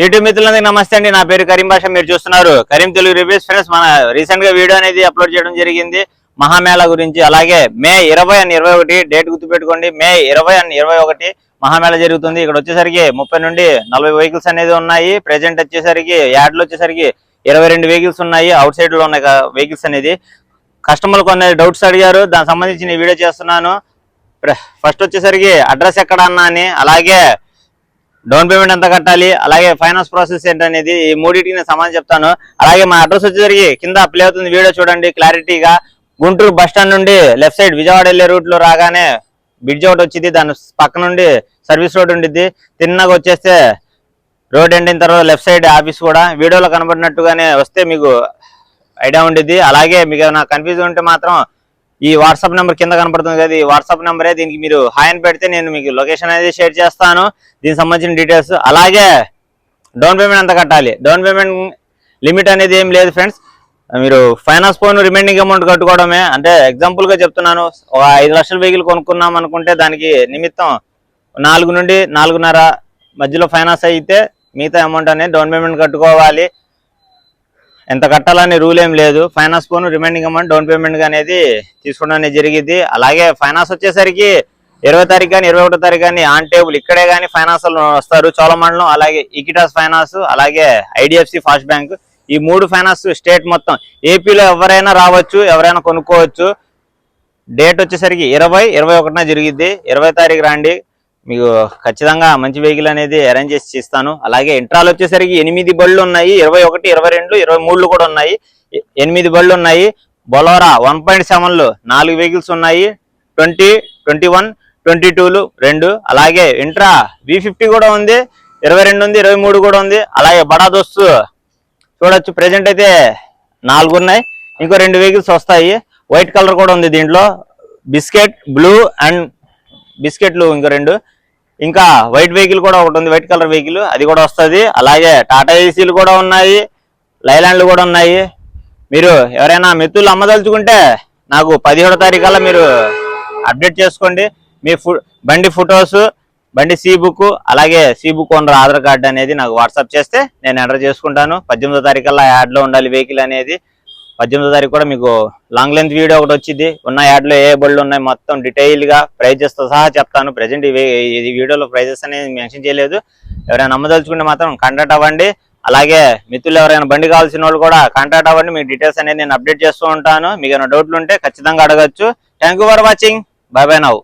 YouTube మిత్రులందరికీ నమస్తే అండి. నా పేరు కరీం భాష. మీరు చూస్తున్నారు కరీం తెలుగు రివ్యూస్. ఫ్రెండ్స్, మన రీసెంట్ గా వీడియో అనేది అప్లోడ్ చేయడం జరిగింది మహామేళా గురించి. అలాగే మే 20 and 21 డేట్ గుర్తుపెట్టుకోండి. మే 20 and 21 మహామేళా జరుగుతుంది. ఇక్కడ వచ్చేసరికి 30 నుండి 40 వెహికల్స్ అనేది ఉన్నాయి. ప్రెజెంట్ వచ్చేసరికి యాడ్లు వచ్చేసరికి 22 వెహికల్స్ ఉన్నాయి. అవుట్ సైడ్ లో ఉన్నాయి వెహికల్స్ అనేది. కస్టమర్లు కొన్ని డౌట్స్ అడిగారు, దానికి సంబంధించిన వీడియో చేస్తున్నాను. ఫస్ట్ వచ్చేసరికి అడ్రస్ ఎక్కడ అన్నా అని, అలాగే డౌన్ పేమెంట్ ఎంత కట్టాలి, అలాగే ఫైనాన్స్ ప్రాసెస్ ఏంటనేది, ఈ మూడింటికి నేను సమాధానం చెప్తాను. అలాగే మా అడ్రస్ వచ్చేసరికి కింద ప్లే అవుతుంది, వీడియో చూడండి క్లారిటీగా. గుంటూరు బస్ స్టాండ్ నుండి లెఫ్ట్ సైడ్ విజయవాడ వెళ్ళే రూట్ లో రాగానే బ్రిడ్జ్ ఒకటి వచ్చింది, దాని పక్క నుండి సర్వీస్ రోడ్ ఉండిద్ది. తిన్నగా వచ్చేస్తే రోడ్ ఎండిన తర్వాత లెఫ్ట్ సైడ్ ఆఫీస్ కూడా. వీడియోలో కనబడినట్టుగానే వస్తే మీకు ఐడియా ఉండిద్ది. అలాగే మీకు ఏమైనా కన్ఫ్యూజన్ ఉంటే మాత్రం ఈ వాట్సాప్ నెంబర్ కింద కనపడుతుంది కదా, ఈ వాట్సాప్ నెంబరే. దీనికి మీరు హాయ్ అని పెడితే నేను మీకు లొకేషన్ అనేది షేర్ చేస్తాను, దీనికి సంబంధించిన డీటెయిల్స్. అలాగే డౌన్ పేమెంట్ ఎంత కట్టాలి, డౌన్ పేమెంట్ లిమిట్ అనేది ఏం లేదు ఫ్రెండ్స్. మీరు ఫైనాన్స్ పోను రిమైనింగ్ అమౌంట్ కట్టుకోవడమే. అంటే ఎగ్జాంపుల్ గా చెప్తున్నాను, ఒక 5 లక్షల వెహికల్ కొనుక్కున్నాం అనుకుంటే దానికి నిమిత్తం 4 నుండి 4.5 మధ్యలో ఫైనాన్స్ అయితే మిగతా అమౌంట్ అనేది డౌన్ పేమెంట్ కట్టుకోవాలి. ఎంత కట్టాలని రూల్ ఏం లేదు. ఫైనాన్స్ పోను రిమైనింగ్ అమౌంట్ డౌన్ పేమెంట్ అనేది తీసుకోవడం అనేది జరిగింది. అలాగే ఫైనాన్స్ వచ్చేసరికి 20 తారీఖు కానీ 21 తారీఖు కానీ ఆన్ టేబుల్ ఇక్కడే కానీ ఫైనాన్స్ వస్తారు. చోళమండలం, అలాగే ఈక్విటాస్ ఫైనాన్స్, అలాగే ఐడిఎఫ్సి ఫాస్ట్ బ్యాంక్. ఈ 3 ఫైనాన్స్ స్టేట్ మొత్తం. ఏపీలో ఎవరైనా రావచ్చు, ఎవరైనా కొనుక్కోవచ్చు. డేట్ వచ్చేసరికి 20, 21 జరిగిద్ది. 20 తారీఖు రండి, మీకు ఖచ్చితంగా మంచి వెహికల్ అనేది అరేంజ్ చేసి ఇస్తాను. అలాగే ఇంట్రాలు వచ్చేసరికి 8 బళ్ళు ఉన్నాయి. 21, 22, 23 కూడా ఉన్నాయి. 8 బళ్ళు ఉన్నాయి. బొలోరా 1.7 4 వెహికల్స్ ఉన్నాయి. 20, 21, 22 2. అలాగే ఇంట్రా V50 కూడా ఉంది, 22 ఉంది, 23 కూడా ఉంది. అలాగే బడా దోస్తు చూడొచ్చు, ప్రెజెంట్ అయితే 4 ఉన్నాయి. ఇంకో 2 వెహికల్స్ వస్తాయి. వైట్ కలర్ కూడా ఉంది దీంట్లో. బిస్కెట్ బ్లూ అండ్ బిస్కెట్లు ఇంకో 2. ఇంకా వైట్ వెహికల్ కూడా ఒకటి ఉంది, వైట్ కలర్ వెహికల్, అది కూడా వస్తుంది. అలాగే టాటా ఏసీలు కూడా ఉన్నాయి, లైలాండ్లు కూడా ఉన్నాయి. మీరు ఎవరైనా మెత్తులు అమ్మదలుచుకుంటే నాకు 17వ తారీఖు కల్లా మీరు అప్డేట్ చేసుకోండి. మీ బండి ఫొటోస్, బండి సీ బుక్, అలాగే C book owner Aadhaar card అనేది నాకు వాట్సాప్ చేస్తే నేను ఎంటర్ చేసుకుంటాను. 18వ తారీఖు కల్లా యాడ్లో ఉండాలి వెహికల్ అనేది. 18వ తారీఖు కూడా మీకు లాంగ్ లెంత్ వీడియో ఒకటి వచ్చింది. ఉన్న యాడ్లో ఏ బళ్ళు ఉన్నాయి మొత్తం డీటెయిల్ గా ప్రైజెస్ తో సహా చెప్తాను. ప్రెజెంట్ ఈ వీడియోలో ప్రైజెస్ అనేది మెన్షన్ చేయలేదు. ఎవరైనా నమ్మదలుచుకుంటే మాత్రం కాంటాక్ట్ అవ్వండి. అలాగే మిత్రులు ఎవరైనా బండి కావాల్సిన వాళ్ళు కూడా కాంటాక్ట్ అవ్వండి. మీ డీటెయిల్స్ అనేది నేను అప్డేట్ చేస్తూ ఉంటాను. మీకు ఏమైనా డౌట్లు ఉంటే ఖచ్చితంగా అడగచ్చు. Thank you for watching. By by now.